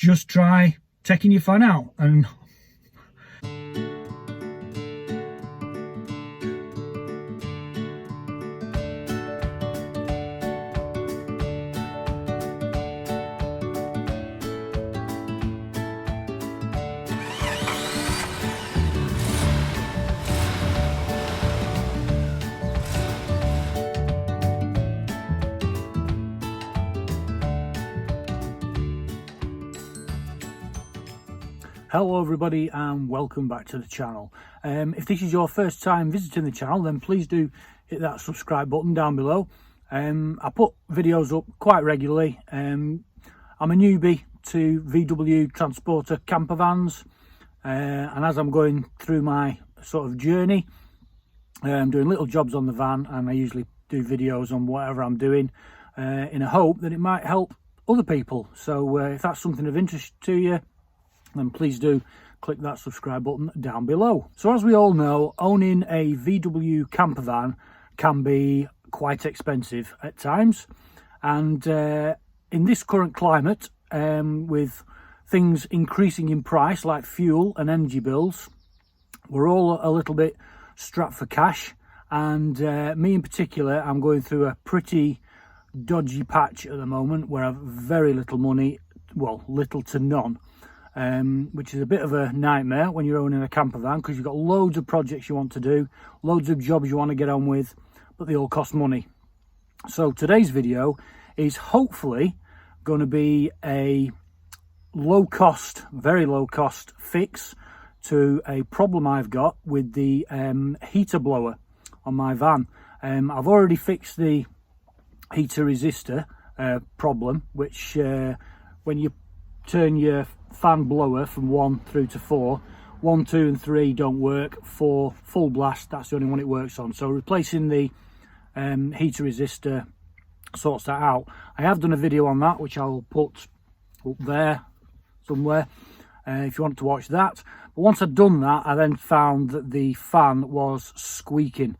just try taking your fan out and hello everybody and welcome back to the channel. If this is your first time visiting the channel, then please do hit that subscribe button down below. I put videos up quite regularly. I'm a newbie to VW transporter camper vans, and as I'm going through my sort of journey, I'm doing little jobs on the van, and I usually do videos on whatever I'm doing in a hope that it might help other people. So if that's something of interest to you, then please do click that subscribe button down below. So as we all know, owning a VW camper van can be quite expensive at times, and in this current climate, with things increasing in price like fuel and energy bills, we're all a little bit strapped for cash, and me in particular, I'm going through a pretty dodgy patch at the moment where I've very little money, well, little to none. Which is a bit of a nightmare when you're owning a camper van, because you've got loads of projects you want to do, loads of jobs you want to get on with, but they all cost money. So today's video is hopefully going to be a low cost, very low cost fix to a problem I've got with the heater blower on my van. I've already fixed the heater resistor problem, which when you turn your fan blower from 1 through to 4, 1, 2 and 3 don't work. 4 full blast, that's the only one it works on. So replacing the heater resistor sorts that out. I have done a video on that, which I'll put up there somewhere if you want to watch that. But once I'd done that, I then found that the fan was squeaking.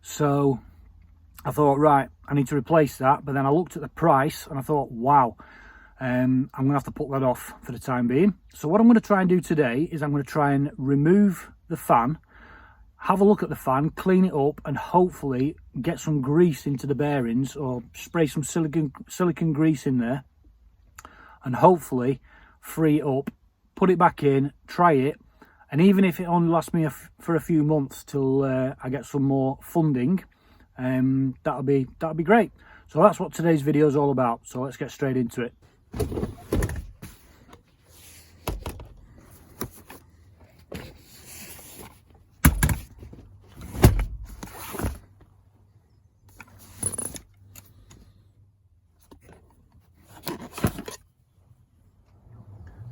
So I thought, right, I need to replace that. But then I looked at the price and I thought, wow, I'm going to have to put that off for the time being. So what I'm going to try and do today is I'm going to try and remove the fan, have a look at the fan, clean it up, and hopefully get some grease into the bearings, or spray some silicone grease in there, and hopefully free it up, put it back in, try it. And even if it only lasts me for a few months till I get some more funding, that'll be great. So that's what today's video is all about. So let's get straight into it.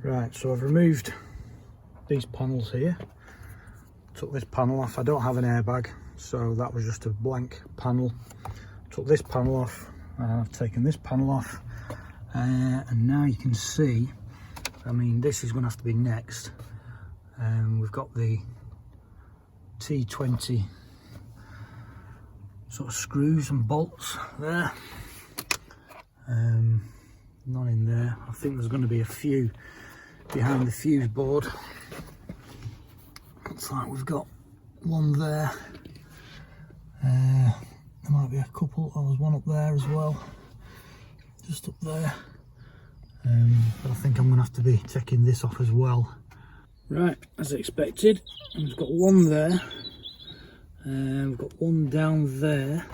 Right, so I've removed these panels here, took this panel off. I don't have an airbag, so that was just a blank panel. Took this panel off, and I've taken this panel off, and now you can see, I mean, this is going to have to be next. We've got the T20 sort of screws and bolts there, none in there. I think there's going to be a few behind the fuse board. Looks like we've got one there. There might be a couple. Oh, there's one up there as well, just up there. But I think I'm going to have to be taking this off as well. Right, as expected, we've got one there. We've got one down there.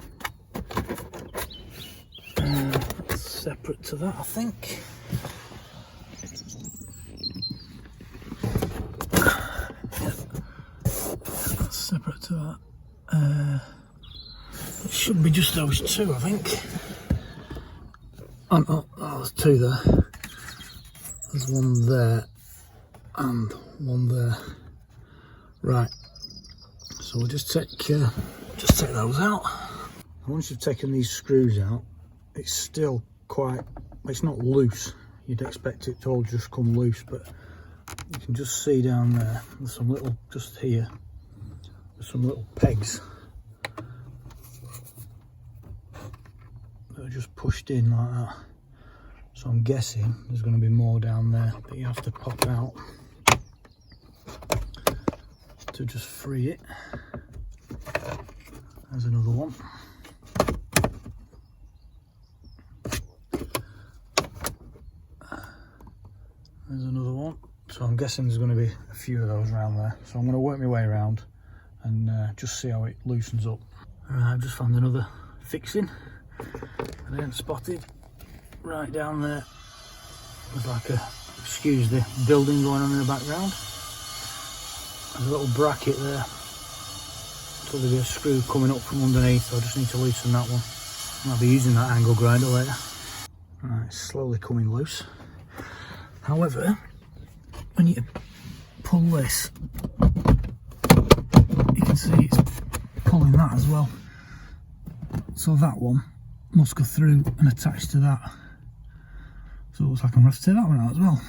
That's separate to that, I think. That's separate to that. It should be just those two, I think. Oh, no, oh, there's two there. There's one there and one there. Right, so we'll just take those out. Once you've taken these screws out, it's still quite, it's not loose. You'd expect it to all just come loose, but you can just see down there, there's some little, just here, there's some little pegs that are just pushed in like that. So I'm guessing there's going to be more down there that you have to pop out to just free it. There's another one. There's another one. So I'm guessing there's going to be a few of those around there. So I'm going to work my way around and just see how it loosens up. Alright, I've just found another fixing. I didn't spotted. Right down there. There's like a, excuse the building going on in the background. There's a little bracket there. So there'll be a screw coming up from underneath, so I just need to loosen that one. I'll be using that angle grinder later. Right, it's slowly coming loose. However, when you pull this, you can see it's pulling that as well. So that one must go through and attach to that. So it looks like I'm going to have to take that one out as well.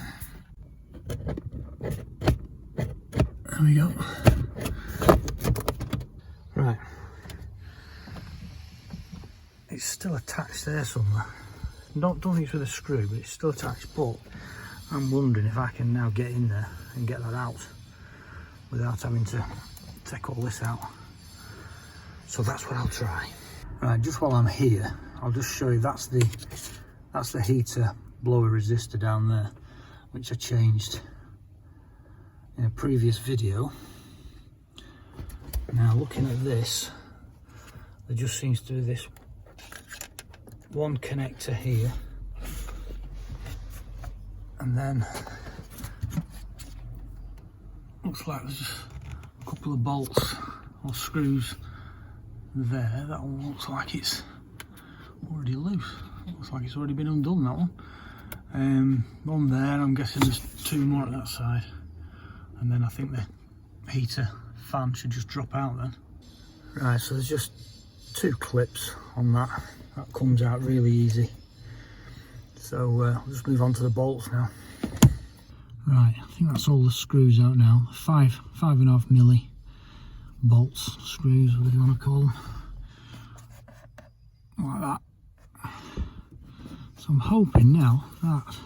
There we go. Right. It's still attached there somewhere. Not done this with a screw, but it's still attached. But I'm wondering if I can now get in there and get that out without having to take all this out. So that's what I'll try. Right, just while I'm here, I'll just show you that's the heater blower resistor down there, which I changed in a previous video. Now looking at this, there just seems to be this one connector here, and then looks like there's just a couple of bolts or screws there. That one looks like it's already loose. Looks like it's already been undone, that one. On there, I'm guessing there's two more at that side, and then I think the heater fan should just drop out then. Right, so there's just two clips on that. That comes out really easy. So I'll just move on to the bolts now. Right, I think that's all the screws out now. 5.5 milli bolts, screws, whatever you want to call them. Like that. So I'm hoping now that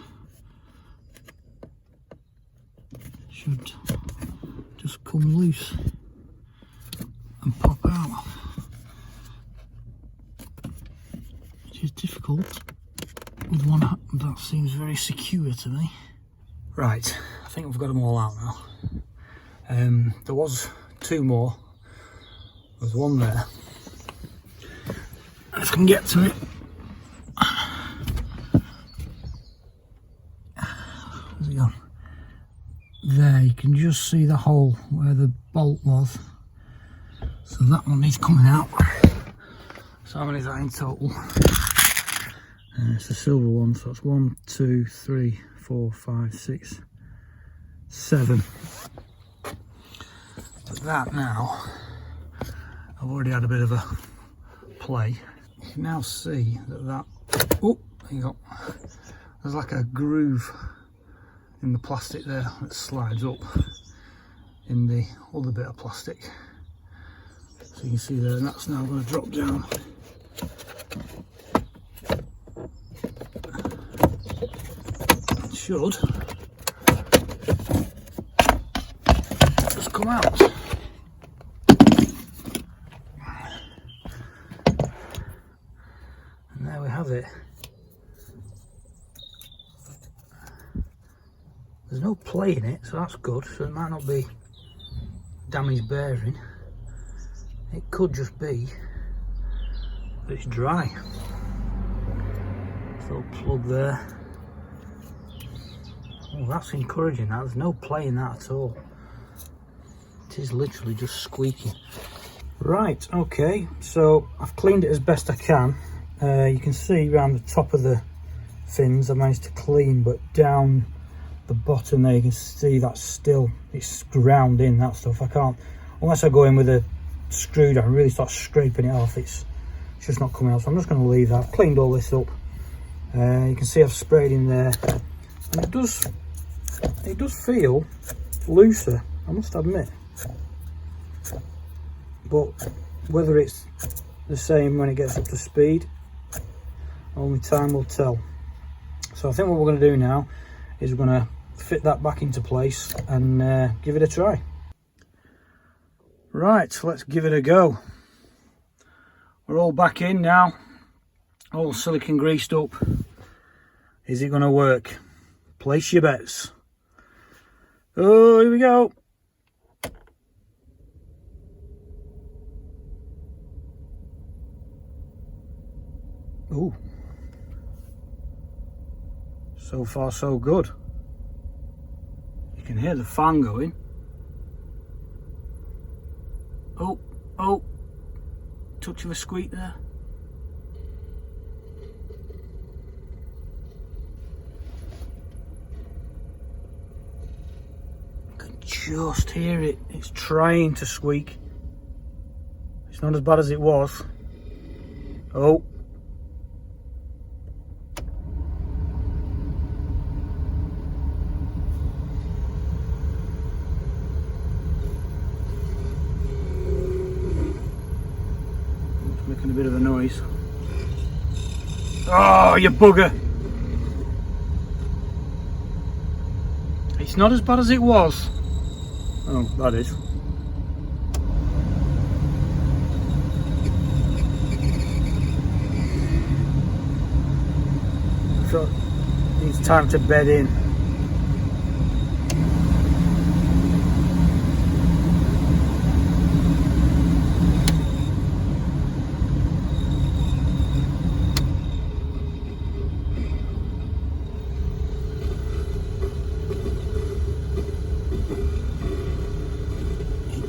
should just come loose and pop out, which is difficult with one that seems very secure to me. Right, I think we've got them all out now. There was two more. There's one there. If I can get to it. Where's it gone? There, you can just see the hole where the bolt was. So that one needs coming out. So how many is that in total? It's a silver one, so it's 1, 2, 3, 4, 5, 6, 7. But that now, I've already had a bit of a play. You can now see that, oh, there you go. There's like a groove in the plastic there that slides up in the other bit of plastic. So you can see there, and that's now going to drop down. It should just come out. And there we have it. There's no play in it, so that's good. So it might not be damaged bearing. It could just be that it's dry. So plug there. Oh, that's encouraging. That there's no play in that at all. It is literally just squeaking. Right, okay. So I've cleaned it as best I can. You can see around the top of the fins I managed to clean, but down the bottom there you can see that's still, it's ground in, that stuff. I can't, unless I go in with a screwdriver and really start scraping it off, it's just not coming out. So I'm just going to leave that. I've cleaned all this up. You can see I've sprayed in there, and it does feel looser, I must admit. But whether it's the same when it gets up to speed, Only time will tell. So I think what we're going to do now is we're going to fit that back into place and give it a try. Right, let's give it a go. We're all back in now, all silicone greased up. Is it going to work? Place your bets. Oh, here we go. Oh, so far so good. You can hear the fan going. Oh, touch of a squeak there. I can just hear it. It's trying to squeak. It's not as bad as it was. Oh. Making a bit of a noise. Oh, you bugger! It's not as bad as it was. Oh, that is. So it needs time to bed in.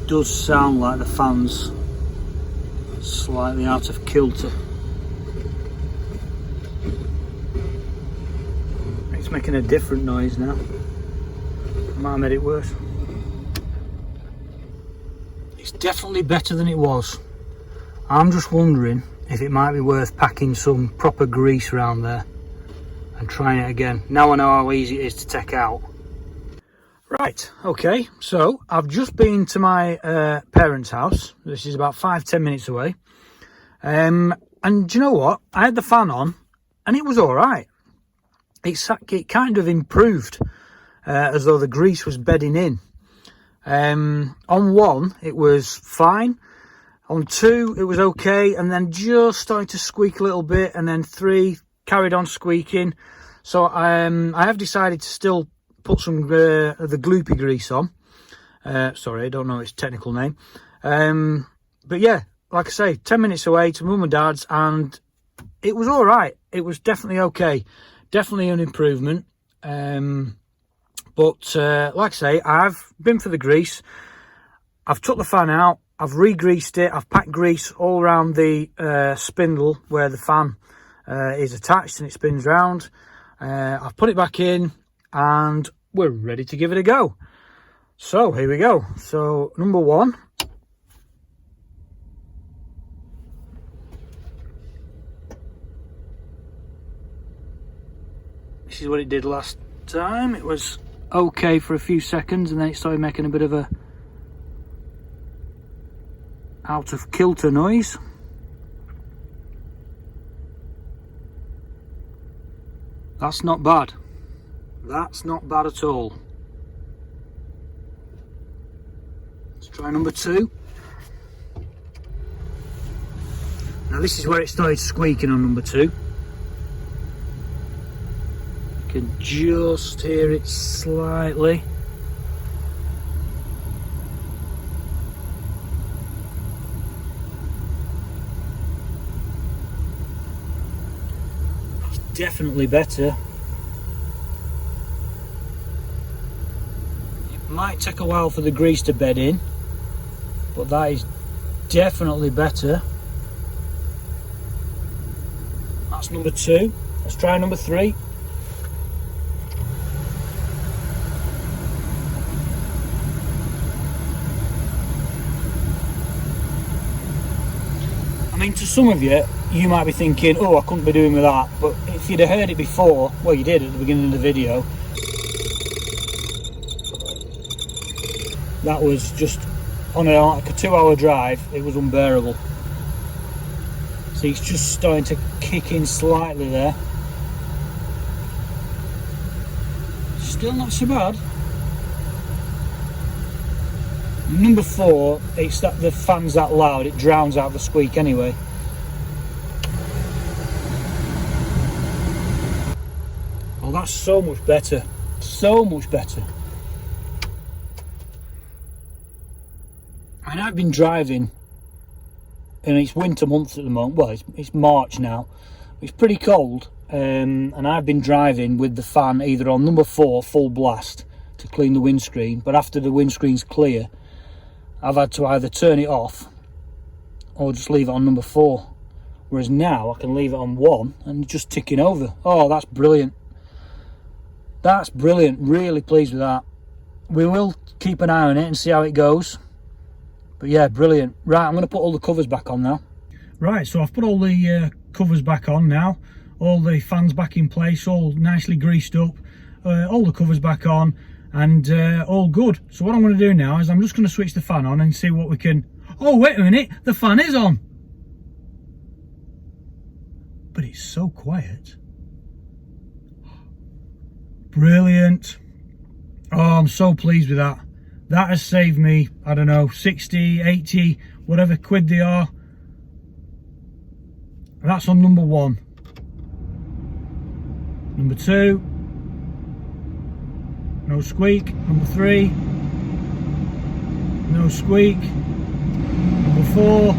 Does sound like the fan's slightly out of kilter. It's making a different noise now. I might have made it worse. It's definitely better than it was. I'm just wondering if it might be worth packing some proper grease around there and trying it again. Now I know how easy it is to take out. Right, okay, so I've just been to my parents' house. This is about 5-10 minutes away. And do you know what? I had the fan on and it was all right. It kind of improved as though the grease was bedding in. On 1, it was fine. On 2, it was okay. And then just started to squeak a little bit. And then 3, carried on squeaking. So I have decided to still put some the gloopy grease on. Sorry, I don't know its technical name. But yeah, like I say, 10 minutes away to mum and dad's and it was all right. It was definitely okay. Definitely an improvement. But like I say, I've been for the grease. I've took the fan out. I've re-greased it. I've packed grease all around the spindle where the fan is attached and it spins round. I've put it back in. And we're ready to give it a go. So here we go. So number 1. This is what it did last time. It was okay for a few seconds and then it started making a bit of a out of kilter noise. That's not bad. That's not bad at all. Let's try number 2. Now this is where it started squeaking on number 2. You can just hear it slightly. It's definitely better. Might take a while for the grease to bed in, but that is definitely better. That's number 2. Let's try number 3. I mean, to some of you, you might be thinking, oh, I couldn't be doing with that, but if you'd have heard it before, well, you did at the beginning of the video. That was just on like a 2-hour drive. It was unbearable. See, it's just starting to kick in slightly there. Still not so bad. Number 4, it's that the fan's that loud, it drowns out the squeak anyway. Oh, that's so much better. So much better. And I've been driving, and it's winter months at the moment. Well, it's March now. It's pretty cold, and I've been driving with the fan either on number 4 full blast to clean the windscreen, but after the windscreen's clear, I've had to either turn it off or just leave it on number 4. Whereas now I can leave it on 1 and just ticking over. Oh, that's brilliant. That's brilliant. Really pleased with that. We will keep an eye on it and see how it goes. But yeah, brilliant. Right, I'm going to put all the covers back on now. Right, so I've put all the covers back on now. All the fans back in place, all nicely greased up. All the covers back on. And all good. So what I'm going to do now is I'm just going to switch the fan on and see what we can... Oh, wait a minute, the fan is on. But it's so quiet. Brilliant. Oh, I'm so pleased with that. That has saved me, I don't know, 60, 80, whatever quid they are. And that's on number 1. Number 2. No squeak. Number 3, no squeak. Number 4,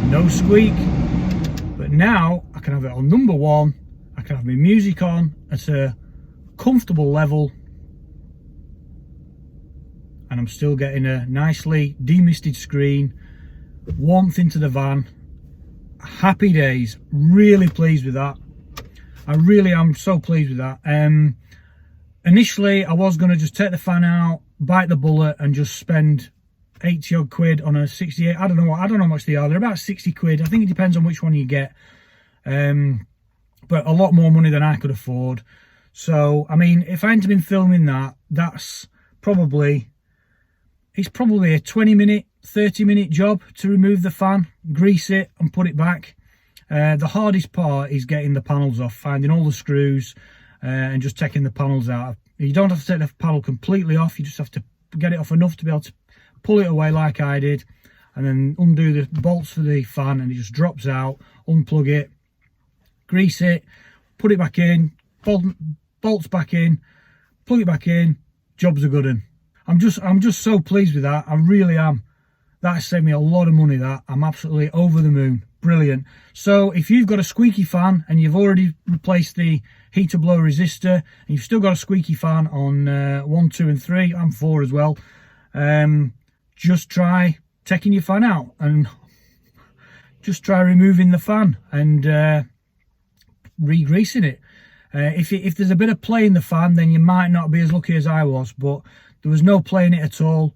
no squeak. But now I can have it on number 1. I can have my music on at a comfortable level, and I'm still getting a nicely demisted screen, warmth into the van. Happy days. Really pleased with that. I really am so pleased with that. Initially, I was going to just take the fan out, bite the bullet, and just spend 80 odd quid on a 68. I don't know how much they are. They're about 60 quid. I think it depends on which one you get. But a lot more money than I could afford. So, I mean, if I hadn't been filming that, it's probably a 20-minute, 30-minute job to remove the fan, grease it, and put it back. The hardest part is getting the panels off, finding all the screws, and just taking the panels out. You don't have to take the panel completely off, you just have to get it off enough to be able to pull it away like I did, and then undo the bolts for the fan, and it just drops out. Unplug it, grease it, put it back in, bolts back in, plug it back in, job's a good one. I'm just so pleased with that. I really am. That saved me a lot of money, that. I'm absolutely over the moon. Brilliant. So if you've got a squeaky fan and you've already replaced the heater blower resistor, and you've still got a squeaky fan on 1, 2 and 3 and 4 as well, just try taking your fan out and just try removing the fan and re-greasing it. If there's a bit of play in the fan, then you might not be as lucky as I was, but there was no play in it at all.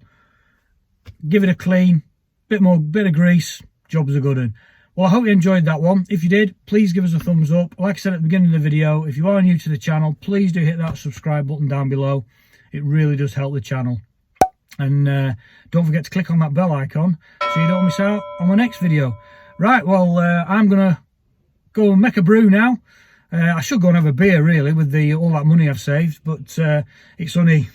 Give it a clean, bit of grease, job's a good one. Well, I hope you enjoyed that one. If you did, please give us a thumbs up. Like I said at the beginning of the video, if you are new to the channel, please do hit that subscribe button down below. It really does help the channel. And don't forget to click on that bell icon so you don't miss out on my next video. Right, well, I'm going to go and make a brew now. I should go and have a beer, really, with all that money I've saved, but it's only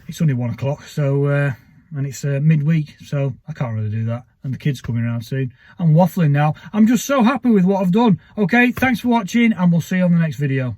1 o'clock, so and it's midweek, so I can't really do that. And the kids coming around soon. I'm waffling now. I'm just so happy with what I've done. Okay, thanks for watching, and we'll see you on the next video.